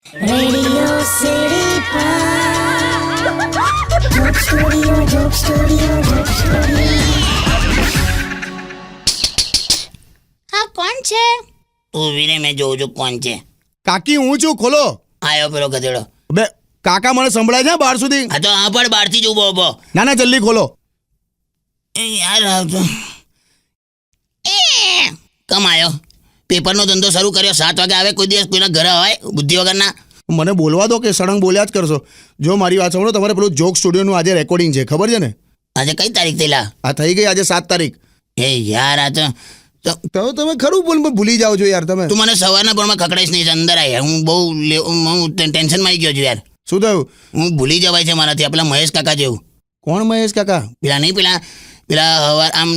Radio City Joke Studio, Joke Studio, Joke Studio. હા કોણ છે? તું વીરે મેં જોઉં છું કોણ છે. કાકી હું છું, ખોલો. આયો પેલો ગધેડો. બે કાકા મને સંભળાય છે બહાર સુધી? આ તો આ પણ બહારથી જ ઊભો ઊભો. ના ના જલ્દી ખોલો. એ યાર આવતો કમ આવ્યો? પેપરનો ધંધો શરૂ કર્યો, 7 વાગે આવે. કોઈ દિવસ કોઈના ઘરે હોય બુદ્ધિ વગરના? મને બોલવા દો કે સળંગ બોલ્યા જ કરશો. જો મારી વાત સાંભળો, તમારે પેલું જોક સ્ટુડિયોનું આજે રેકોર્ડિંગ છે, ખબર છે ને? આજે કઈ તારીખ થઈ લા? આ થઈ ગઈ આજે 7 તારીખ. એ યાર આ તો તો તમે ખરું ભૂલી જાઓ છો યાર તમે. તું મને સવારના પરમાં ખકડાઈશ નહીં. અંદર આય. હું બહુ ટેન્શનમાં આવી ગયો છું યાર. શું થયું? હું ભૂલી જવાય છે મારાથી. આ પેલા મહેશ કાકા જેવું. કોણ મહેશ કાકા? પેલા નહીં પેલા હવાર આમ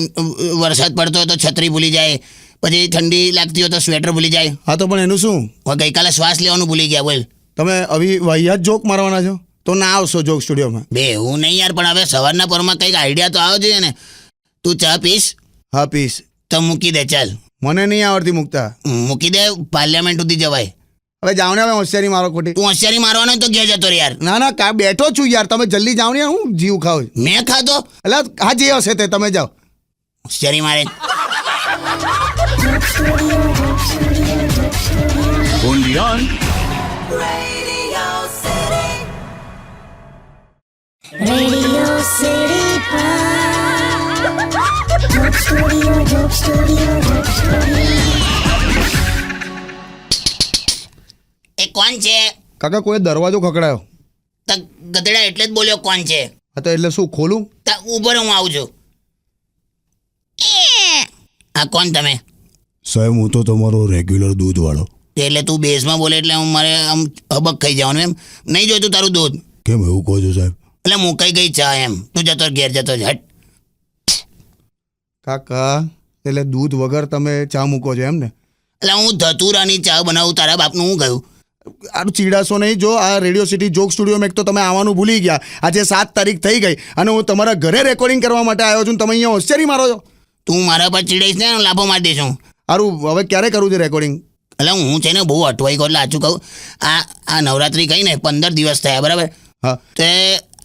વરસાદ પડતો હોય તો છત્રી ભૂલી જાય, પછી ઠંડી લાગતી હોય તો સ્વેટર ભૂલી જાય. હા તો પણ એનું શું? હવે ગઈકાલે શ્વાસ લેવાનું ભૂલી ગયા. બોલ. તમે આવી વાહિયાત જોક મારવાના છો તો ના આવશો જોક સ્ટુડિયોમાં. બે હું નહીં યાર, પણ હવે સવારના પરમાં કંઈક આઈડિયા તો આવો જોઈએ ને. તું ચા પીશ? હા પીસ. તો મૂકી દે ચાલ. મને નહીં આવડતી મૂકતા. મૂકી દે, પાર્લામેન્ટ સુધી જવાય. હવે જાઓ ને, હવે હોશિયારી મારો ખોટી. તું હોશિયારી મારવાનો હોય તો ઘેર જતો રે યાર. ના ના બેઠો છું યાર, તમે જલ્દી જાઓ ને યાર. હું જીવ ખાવ. મેં ખાધો? એટલે હા જે હશે તે તમે જાઓ. હોશિયારી મારે. Only on Radio City Joke Studio, Joke Studio, Joke Studio. એ કોણ છે? કાકા કોઈ દરવાજો ખકડાયો. તો ગધેડા એટલે જ બોલ્યો કોણ છે. હા તો એટલે શું ખોલું? તો ઉભો રહો, હું આવું છું. આ કોણ તમે? સાહેબ હું તો તમારો રેગ્યુલર દૂધવાળો. એટલે તું બેસમાં બોલે એટલે હું મારે આમ હબક ખાઈ જવાનું એમ? નહીં જોઈતું તારું દૂધ? કેમ એવું કહો છો સાહેબ? એટલે મુકાઈ ગઈ ચા એમ. તું જતો ઘેર જતો જ. હટ. કાકા એટલે દૂધ વગર તમે ચા મૂકો છો એમ ને? એટલે હું ધતુરાની ચા બનાવું, તારા બાપનું હું ગયું? આનું ચીડાશો નહીં. જો આ રેડિયો સિટી જોક સ્ટુડિયોમાં એક તો તમે આવવાનું ભૂલી ગયા. આજે 7 તારીખ થઈ ગઈ અને હું તમારા ઘરે રેકોર્ડિંગ કરવા માટે આવ્યો છું. તમે અહીંયા હોશિયારી મારો છો. તું મારા પર ચીડાઈશ ને, લાભો મારી દઈશું. સારું હવે ક્યારે કરવું છે રેકોર્ડિંગ? એટલે હું છે ને બહુ અટવાઈ ગયો. એટલે આચું કહું, આ નવરાત્રી ગઈ ને 15 દિવસ થયા બરાબર. હા તે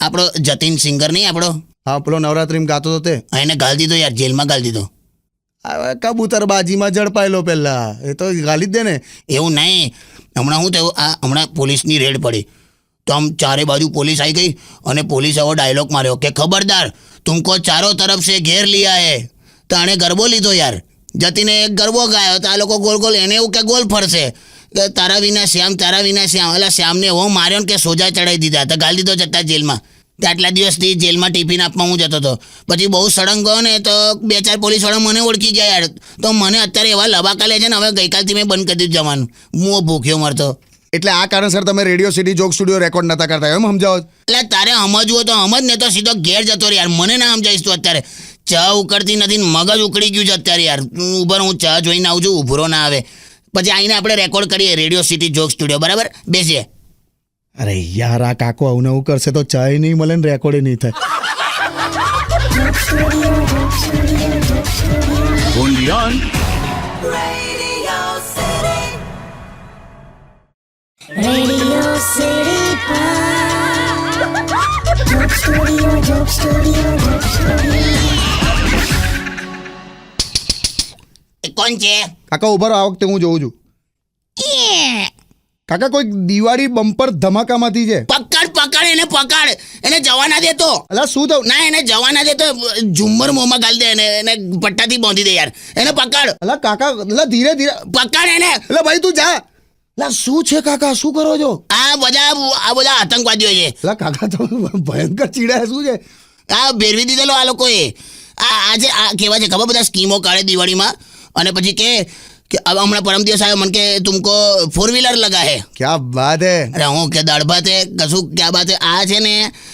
આપણો જતીન સિંગર નહીં આપણો, હા પેલો નવરાત્રીમાં ગાતો હતો તે એને ગાળ દીધો યાર, જેલમાં ગાળ દીધો. હવે કબૂતરબાજીમાં ઝડપાયેલો પહેલા એ તો ગાલી જ દે ને. એવું નહીં, હમણાં શું થયું, હમણાં પોલીસની રેડ પડી તો આમ ચારે બાજુ પોલીસ આવી ગઈ અને પોલીસ એવો ડાયલોગ માર્યો કે ખબરદાર તુમકો ચારો તરફ સે ઘેર લિયા હે. તો આણે ગરબો લીધો યાર. જતીને એક ગરબો ગાયો તો આ લોકો ગોલ ગોલ, એને એવું કે ગોલ ફરશે કે તારા વિના શ્યામ, તારા વિના શ્યામ. એટલે શ્યામને એવો માર્યો ને કે સોજા ચડાવી દીધા. તો ગાળી દીધો જતા જેલમાં. તો આટલા દિવસથી જેલમાં ટિફિન આપવા હું જતો હતો. પછી બહુ સળંગ ગયો ને તો 2-4 પોલીસવાળા મને ઓળખી ગયા યાર. તો મને અત્યારે એવા લબાકા લે છે ને, હવે ગઈકાલથી મેં બંધ કરી દીધું જવાનું. હું ભૂખ્યો મરતો. એટલે આ કારણસર તમે radio city joke studio record નતા કરતા એમ સમજાવો? એટલે તારે સમજવું તો સમજ ને, તો સીધો ઘેર જતો રે યાર. મને ના સમજાઈશ તું અત્યારે. ચા ઉકળતી નથી, મગજ ઉકળી ગયું છે અત્યારે યાર. ઉભર હું ચા જોઈને આવું છું, ઉભરો ના આવે. પછી આવીને આપણે રેકોર્ડ કરીએ રેડિયો સિટી જોક સ્ટુડિયો, બરાબર? બેસીએ. અરે યાર આ કાકો આવું નવું કરશે તો ચાય નહીં મળે ને રેકોર્ડ નહીં થાય. only on Radio City Joke Studio, Joke Studio, Joke Studio. એ કોણ છે? કાકા ઉભા રહો, આ વખતે હું જોઉં છું. કાકા કોઈ દિવાળી બમ્પર ધમાકામાંથી છે. પકડ એને પકડ. એને જવા ના દેતો. અલા શું થયું? ના એને જવા ના દેતો. ઝુમ્મર મોંમાં ગાલી દે એને પટ્ટાથી બાંધી દે યાર. એને પકડ. અલા કાકા અલા ધીરે ધીરે પકડ એને. એટલે ભાઈ તું જા. અલા શું છે કાકા, શું કરો છો? આ બધા આતંકવાદીઓ છે. અલા કાકા તો ભયંકર ચીડાય. શું છે? આ ભેરવી દીધેલો આ લોકોએ. આજે આ કેવા છે ખબર, બધા સ્કીમો કાઢે દિવાળીમાં અને પછી કે હમણાં પરમ દિવસ આવ્યો મને કે તુમકો 4-વ્હીલર લગા હે. ક્યાં બાત હે. અરે હું કે દાળ ભાત હે કશું, ક્યાં બાત હે. આ છે ને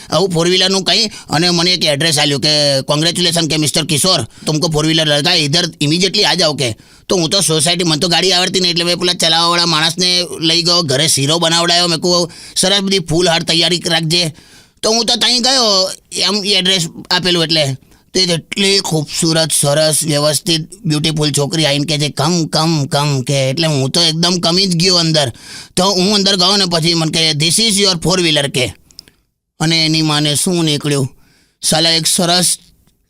આવું 4-વ્હીલરનું કંઈ, અને મને એક એડ્રેસ આલ્યું કે કોંગ્રેચ્યુલેશન કે મિસ્ટર કિશોર તુમકો 4-વ્હીલર લગા ઇધર ઇમિડિયેટલી આ જાઓ કે. તો હું તો સોસાયટી, મને તો ગાડી આવડતી નહીં એટલે મેં પેલા ચલાવવાવાળા માણસને લઈ ગયો, ઘરે શીરો બનાવડાયો. મેં કહું સરસ બધી ફૂલ હાર તૈયારી રાખજે. તો હું તો ત્યાં ગયો, એમ એડ્રેસ આપેલું એટલે તે જેટલી ખૂબસૂરત સરસ વ્યવસ્થિત બ્યુટીફુલ છોકરી આવીને કે છે કમ કમ કમ કે એટલે હું તો એકદમ કમી જ ગયો અંદર. તો હું અંદર ગયો ને પછી મને કહે ધીસ ઇઝ યોર 4-વ્હીલર કે. અને એની માને શું નીકળ્યું, સાલા એક સરસ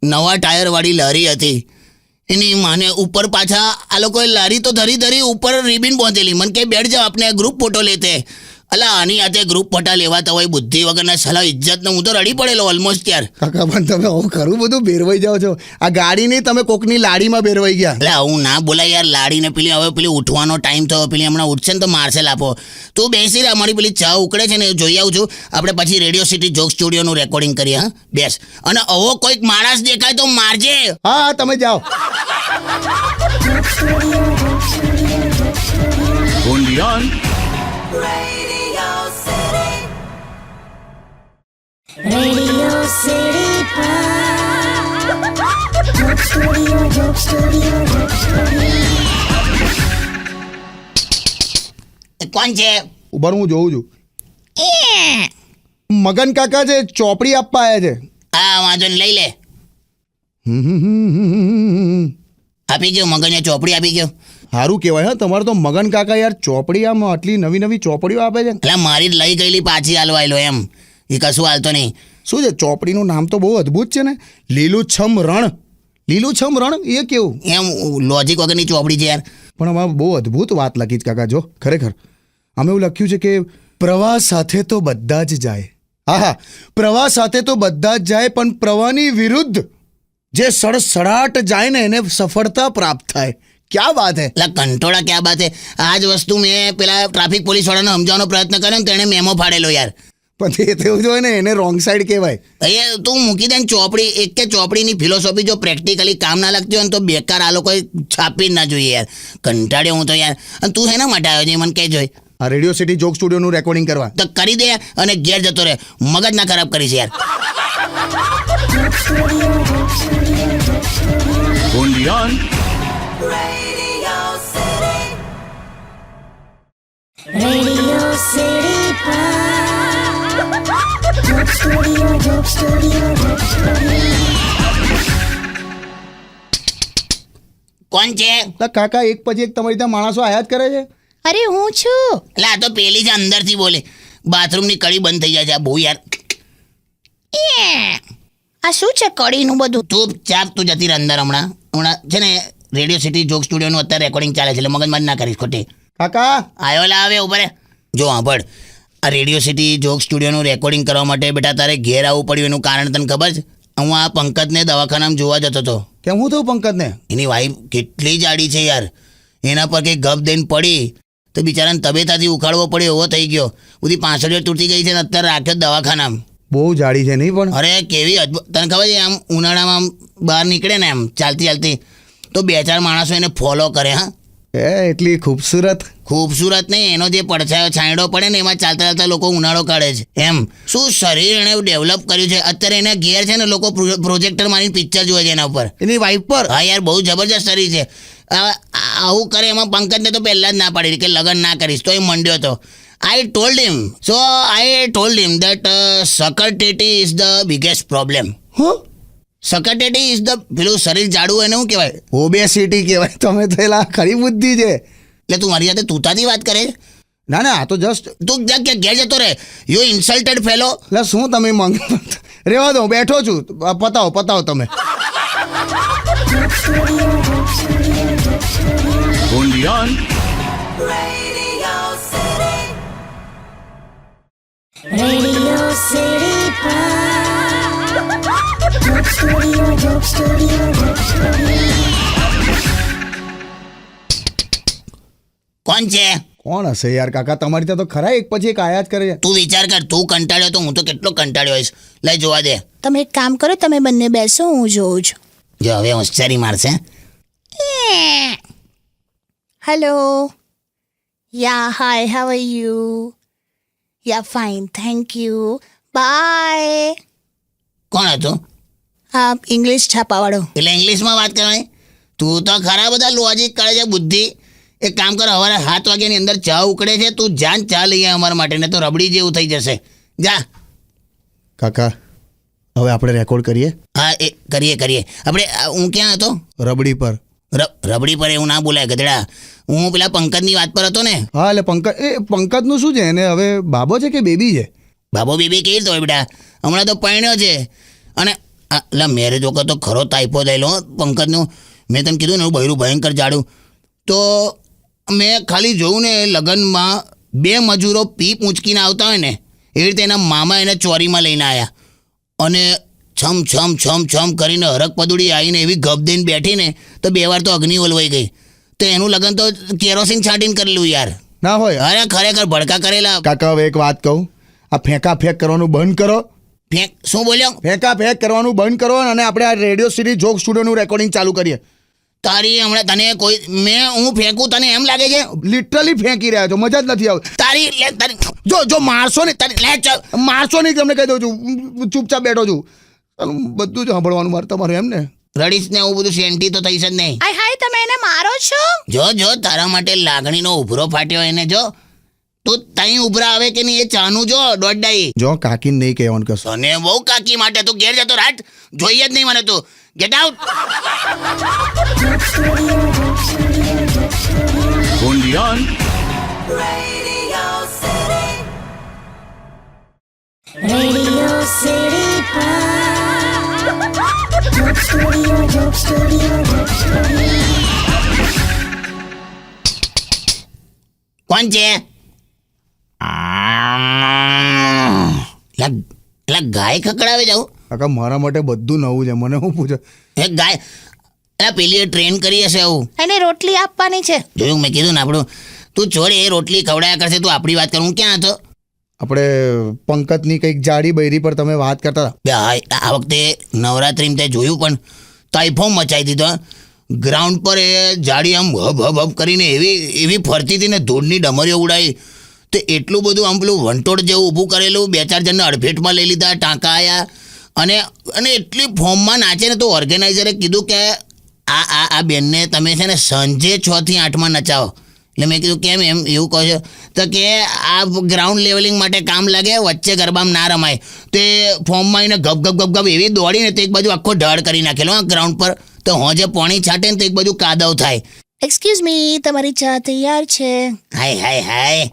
નવા ટાયરવાળી લારી હતી. એની માને ઉપર પાછા આ લોકોએ લારી તો ધરી ઉપર રિબિન પહોંચેલી. મને કે બેઠ જાઓ આપણે ગ્રુપ ફોટો લેતે. અલા આની હાથે ગ્રુપ ફોટા લેવાતા હોય બુદ્ધિ વગરના સાલા ઇજ્જતનો હું તો રડી પડેલો ઓલમોસ્ટ યાર. કાકા પણ તમે આવું ખરું બધું બેરવાઈ જાઓ છો. આ ગાડી નહીં, તમે કોકની લાડીમાં બેરવાઈ ગયા. એટલે હું ના બોલાય યાર, લાડીને પેલી હવે પેલી ઉઠવાનો ટાઈમ થયો, પેલી હમણાં ઉઠશે ને તો મારશે લાપો. તું બેસી રહે, અમારી પેલી ચા ઉકળે છે ને એ જોઈ આવું છું. આપણે પછી રેડિયો સિટી જોક સ્ટુડિયોનું રેકોર્ડિંગ કરીએ. હા બેસ. અને આવો કોઈક માણસ દેખાય તો મારજે. હા તમે જાઓ. Bondian. Radio City Joke Studio, Joke Studio, Joke Studio. કોણ છે? ઉભા હું જોઉં છું. મગન કાકા છે, ચોપડી આપવા આવ્યા છે. હા વાંધો ને લઈ લે. આપી ગયો મગને ચોપડી આપી ગયો. સારું કહેવાય. હા તમારે તો મગન કાકા યાર ચોપડી આમ આટલી નવી ચોપડીઓ આપે છે. એટલે મારી જ લઈ ગયેલી પાછી હાલવાયેલો એમ. એ કશું હાલતો નહીં. શું છે ચોપડીનું નામ તો બહુ અદ્ભુત છે ને, લીલુંછમ રણ. લીલુંછમ રણ એ કેવું? એમ લોજિક વગરની ચોપડી છે યાર. પણ આમાં બહુ અદ્ભુત વાત લખી છે કાકા. જો ખરેખર અમે એવું લખ્યું છે કે પ્રવાહ સાથે તો બધા જ જાય. હા પ્રવાહ સાથે તો બધા જ જાય, પણ પ્રવાહની વિરુદ્ધ જે સડસડાટ જાય ને એને સફળતા પ્રાપ્ત થાય. ક્યાં વાત હે? એટલે કંટોળા ક્યાં બાત હે. આ જ વસ્તુ મેં પેલા ટ્રાફિક પોલીસ વાળાને સમજાવવાનો પ્રયત્ન કર્યો ને તેણે મેમો ફાડેલો યાર. પણ એ તો એવું જોઈએ ને, એને રોંગ સાઈડ કહેવાય. અહીંયા તું મૂકી દે ને ચોપડી. એક કે ચોપડીની ફિલોસોફી જો પ્રેક્ટિકલી કામ ના લાગતી હોય ને તો બેકાર આ લોકોએ છાપી જ ના જોઈએ યાર. કંટાળ્યો હું તો યાર. અને તું શેના માટે આવ્યો છે મને કહેજો. આ રેડિયો સિટી જોક સ્ટુડિયોનું રેકોર્ડિંગ કરવા. તો કરી દે અને ઘેર જતો રહે. મગજ ના ખરાબ કરીશ યાર. Bondian. Radio City Joke Studio, Joke Studio, Joke Studio. કોણ છે? તો કાકા એક પછી એક તમારી ત્યાં માણસો આયા જ કરે છે. અરે હું છું. એટલે આ તો પેલી જ અંદરથી બોલે. બાથરૂમની કડી બંધ થઈ જાય છે આ બહુ યાર. આ શું છે કડીનું બધું? તું ચાપ, તું જતી રહે અંદર. હમણાં છે ને રેડિયો સિટી જોક સ્ટુડિયોનું અત્યારે રેકોર્ડિંગ ચાલે છે એટલે મગજમારી ના કરીશ ખોટી. કાકા આવ્યો લા આવે ઉભા રે. જો સાંભળ, આ રેડિયો સિટી જોક સ્ટુડિયોનું રેકોર્ડિંગ કરવા માટે બેટા તારે ઘેર આવવું પડ્યું. એનું કારણ તને ખબર છે? હું આ પંકજને દવાખાનામાં જોવા જતો હતો. કેમ હું થયું પંકજને? એની વાઈફ કેટલી જાડી છે યાર. એના પર કંઈક ગપ દઈને પડી તો બિચારાને તબેતાથી ઉખાડવો પડ્યો એવો થઈ ગયો. બધી પાંસળીઓ તૂટી ગઈ છે ને અત્યારે રાખ્યો દવાખાનામાં. બહુ જાડી છે નહીં? પણ અરે કેવી અદ્ભુત. તને ખબર છે આમ ઉનાળામાં આમ બહાર નીકળે ને એમ ચાલતી તો 2-4 માણસો એને ફોલો કરે. હા એટલી ખૂબસૂરત. ખૂબસૂરત નહીં, એનો જે પડછાયો છાંયડો પડે ને એમાં ચાલતા લોકો ઉનાળો કાઢે છે એમ. શું શરીર એને ડેવલપ કર્યું છે. અત્યારે એને ઘેર છે ને લોકો પ્રોજેક્ટર મારીને પિક્ચર જોવે છે એના ઉપર, એની વાઈફ પર. હા યાર બહુ જબરજસ્ત શરીર છે. આવું કરે એમાં પંકજને તો પહેલાં જ ના પાડી કે લગ્ન ના કરીશ તો એ મંડ્યો હતો. I told him that suckertity is the biggest problem. હું suckertity is the પેલું શરીર જાડું એને શું કહેવાય? ઓબેસિટી કહેવાય. તમે તો એલા ખરી બુદ્ધિ છે. એટલે તું મારી સાથે તૂતાથી વાત કરે? ના આ તો જસ્ટ. તું ઘેર જતો રહે. You ઇન્સલ્ટેડ fellow. એટલે શું તમે રેવા દો, બેઠો છું. પતાવો તમે. Bondian. Radio City Joke Studio, Joke Studio, Joke Studio. કોણ છે? કોણ હશે યાર કાકા? તમારી ત્યાં તો ખરા એક પછી એક આયા જ કરે છે. તું વિચાર કર, તું કંટાળ્યો તો હું તો કેટલો કંટાળ્યો હોઈશ. લઈ જોવા દે. તમે એક કામ કરો, તમે બંને બેસો, હું જોઉં છું. જો હવે હોશિયારી મારશે. Hello. Yeah hi, how are you? Yeah fine, thank you, bye. કોણ હતું? હા, ઇંગ્લિશ છાપાવાળો. એટલે ઇંગ્લિશમાં વાત કરવાની? તું તો ખરા બધા લોજિક કાઢે છે બુદ્ધિ. એક કામ કર, સવારે 7 વાગ્યાની અંદર ચા ઉકળે છે, તું જાન ચા લઈ આવ અમારા માટે, ને તો રબડી જેવું થઈ જશે. જા. કાકા હવે આપણે રેકોર્ડ કરીએ હા એ કરીએ આપણે હું ક્યાં હતો? રબડી પર. રબડી પર એવું ના બોલાય ગધેડા. હું પેલા પંકજની વાત પર હતો ને. હા એટલે પંકજનું શું છે? એને હવે બાબો છે કે બેબી છે? બાબો બેબી કેવી રીતે હોય બેટા? હમણાં તો પરણ્યો છે. અને એટલે મેરેજ વખત તો ખરો તાઇપો થયેલો પંકજનું. મેં તને કીધું ને એવું બૈરું ભયંકર જાડું. તો મેં ખાલી જોયું ને લગ્નમાં 2 મજૂરો પીપ ઊંચકીને આવતા હોય ને એવી રીતે એના મામા એને ચોરીમાં લઈને આવ્યા અને છમ છમ છમ છમ કરીને હરક પદુડી આવીને એવી ગપ દઈને બેઠીને તો 2 વાર તો અગ્નિ ઓલવાઈ ગઈ. તો એનું લગ્ન તો કેરોસીન છાંટીને કરેલું યાર. ના હોય. અરે ખરેખર ભડકા કરેલા. કાકા હવે એક વાત કહું, આ ફેંકા ફેંક કરવાનું બંધ કરો. શું બોલ્યો? ફેંકા ફેંક કરવાનું બંધ કરો અને આપણે આ રેડિયો સિટી જોક સ્ટુડિયોનું રેકોર્ડિંગ ચાલુ કરીએ. તારી હમણાં તને કોઈ હું ફેંકું તને એમ લાગે છે? લિટરલી ફેંકી રહ્યા છો, મજા જ નથી આવતી. તારી જો મારશો ને તારી મારશો નહીં, તમને કહી દઉં છું. ચૂપચાપ બેઠો છું. બધું જ સાંભળવાનું મારે તમારે એમ ને. રડીશ ને એવું બધું સેન્ટી તો થઈ જ નહીં. હાય તમે એને મારો છો? જો તારા માટે લાગણીનો ઉભરો ફાટ્યો એને જો. તું તઈ ઉભરા આવે કે નહીં એ ચાનું જો દોડાઈ. જો કાકીને નહીં કહેવાનું કશો. અને બહુ કાકી માટે તું ઘેર જતો રાત જોઈએ જ નહીં મને તું. Get out. Undian. Radio City Joke Studio, Joke Studio, Joke Studio. કોણ છે? એટલે ગાય ખકડાવે જાઉં? કાકા મારા માટે બધું નવું છે, મને શું પૂછે? એ ગાય એટલે પેલી ટ્રેન કરી હશે એવું. એને રોટલી આપવાની છે. જોયું મેં કીધું ને આપણું. તું છોડ એ રોટલી ખવડાયા કરશે. તું આપણી વાત કર. હું ક્યાં હતો? આપણે પંકજની કંઈક જાડી બૈરી પર તમે વાત કરતા હતા. આ વખતે નવરાત્રિમાં તે જોયું પણ તાઇફોમ મચાવી દીધો. ગ્રાઉન્ડ પર એ જાડી આમ હબ હબ હબ કરીને એવી ફરતી હતી ને ધૂળની ડમરીઓ ઉડાવી. તો એટલું બધું આમ પેલું વંટોળ જેવું ઊભું કરેલું. 2-4 જણને અડફેટમાં લઈ લીધા, ટાંકા આવ્યા. અને એટલી ફોર્મમાં નાચે ને તો ઓર્ગેનાઇઝરે કીધું કે આ બેનને તમે છે ને સાંજે 6 થી 8 નચાવો. એટલે મેં કીધું કેમ એમ એવું કહો છો? તો કે આ ગ્રાઉન્ડ લેવલિંગ માટે કામ લાગે, વચ્ચે ગરબામાં ના રમાય. તે ફોર્મમાં આવીને ગપ ગપ ગપ ગપ એવી દોડીને તો એક બાજુ આખો ઢળ કરી નાખેલો ગ્રાઉન્ડ પર. તો હોજે પાણી છાંટે ને તો એક બાજુ કાદવ થાય. એક્સક્યુઝ મી, તમારી ચા તૈયાર છે. हाय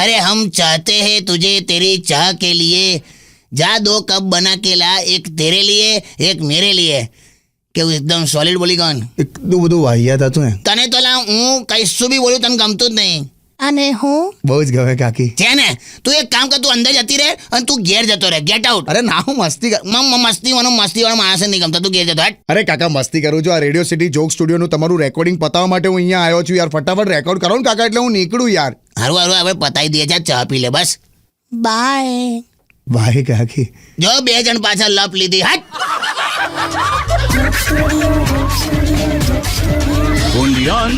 अरे हम चाहते हैं तुझे तेरी चाह के लिए जा 2 कप बना के ला, एक तेरे लिए एक मेरे लिए. કેવું એકદમ સોલિડ બોલી ગયો ને? એટલું બધું વાહિયાત હતું ને. તને તો લા હું કઈશું બી બોલું તને ગમતું જ નહીં. અને હું બહુ જ ગમે કાકી. છે ને તું એક કામ કર, તું અંદર જતી રહે અને તું ઘેર જતો રહે. Get out. અરે ના, હું મસ્તી મસ્તીવાળો માણસ નહીં ગમતો. તું ઘેર જતો હટ. અરે કાકા મસ્તી કરું છું. આ રેડિયો સિટી જોક સ્ટુડિયોનું તમારું રેકોર્ડિંગ પતાવવા માટે હું અહીંયા આવ્યો છું યાર. ફટાફટ રેકોર્ડ કરો ને કાકા, એટલે હું નીકળું યાર. હારું હવે પતાવી દઈએ. ચા પી લે બસ. બાય. વાહે કાકી. જો 2 જણ પાછળ લપ લીધી. હટ. Undian.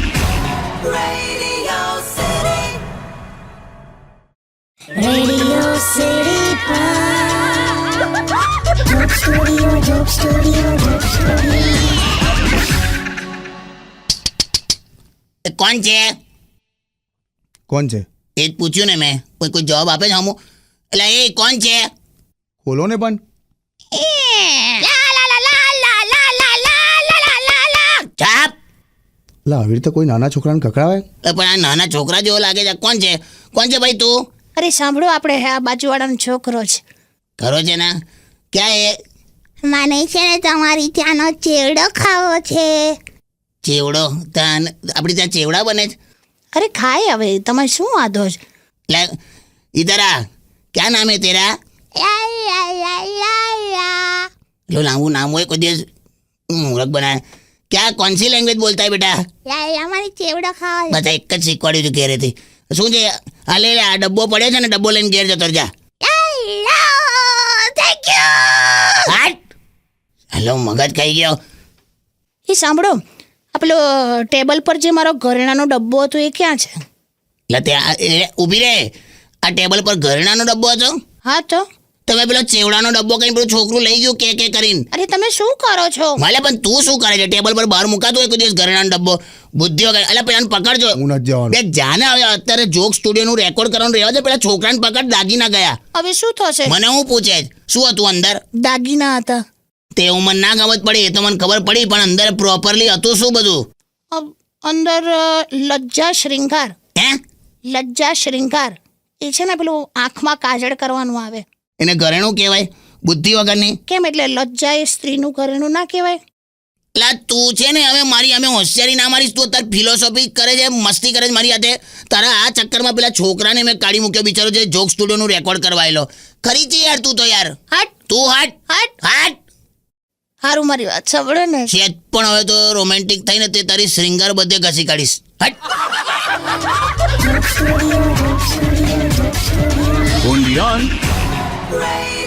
Radio City Joke Studio, Joke Studio, Joke Studio. કોણ છે? કોણ છે? એ જ પૂછ્યું ને મેં. કોઈ જવાબ આપે છે હમું? એટલે એ કોણ છે? ખોલો ને પણ. ચાપ. લા આવી રીતે કોઈ નાના છોકરાને કકડાવે? પણ આ નાના છોકરા જેવો લાગે છે. કોણ છે ભાઈ તું? અરે સાંભળો, આપણે આ બાજુવાળાનો છોકરો છે. ખરો છે ને? ક્યાં એ? મને છે ને તમારી ત્યાંનો ચેવડો ખાવો છે. ચેવડો? આપણી ત્યાં ચેવડા બને છે? અરે ખાય હવે, તમારે શું વાંધો છે? લે ઇધર આ. ક્યાં નામ હે તેરા? લો લાંબુ નામ હોય કોઈ દિવસ મૂર્ખ બનાવે. क्या कौन सी लैंग्वेज बोलता है बेटा? અમારી ચેવડો ખાવા. બધા એક જ શીખવાડ્યું હતું ઘેરેથી. શું છે? આ લે આ ડબ્બો પડ્યો છે ને, ડબ્બો લઈને ઘેર જતો જા. Thank you. હેલો મગજ ખાઈ ગયો. એ સાંભળો, આ પેલો ટેબલ પર જે મારો ઘરેણાનો ડબ્બો હતો એ ક્યાં છે? એટલે ત્યાં ઊભી રહે. આ ટેબલ પર ઘરેણાનો ડબ્બો હતો? હા તો તમે પેલો ચેવડાનો ડબ્બો કઈ પેલું છોકરું લઈ ગયું કે કરીને અરે તમે શું કરો છો? માલે પણ તું શું કરે છે? ટેબલ પર બહાર મુકાતો હોય કોઈ દિવસ ઘરેણાનો ડબ્બો બુદ્ધિ વગર. એટલે પેલાને પકડજો. હું નથી જવાનો. બે જાને હવે અત્યારે જોક સ્ટુડિયોનું રેકોર્ડ કરવાનું રહેવા દે. પેલા છોકરાને પકડ, દાગીના ગયા. હવે શું થશે? મને હું પૂછે છે, શું હતું અંદર? દાગીના હતા. તે હું મને ના ખબર પડી, એ તો મને ખબર પડી, પણ અંદર પ્રોપરલી હતું શું બધું? અંદર લજ્જા શ્રૃંગાર. હે? લજ્જા શ્રૃંગાર એ છે ને પેલું આંખમાં કાજળ કરવાનું આવે. એને ઘરેણું કહેવાય? બુદ્ધિ વગરની. કેમ? એટલે લજ્જા એ સ્ત્રીનું ઘરેણું ના કહેવાય? એટલે તું છે ને હવે મારી અમે હોશિયારી ના મારીશ. તું અત્યારે ફિલોસોફી કરે છે, મસ્તી કરે છે મારી સાથે. તારા આ ચક્કરમાં પેલા છોકરાને મેં કાઢી મૂક્યો, બિચારો જે જોક સ્ટુડિયોનું રેકોર્ડ કરવાયેલો. ખરી છે યાર તું તો યાર. હટ તું હટ હટ. હટ. હારું મારી વાત સાંભળો ને. છે પણ હવે તો રોમેન્ટિક થઈને તે તારી શ્રૃંગાર બધે ઘસી કાઢીશ. હટ. Undian. Radio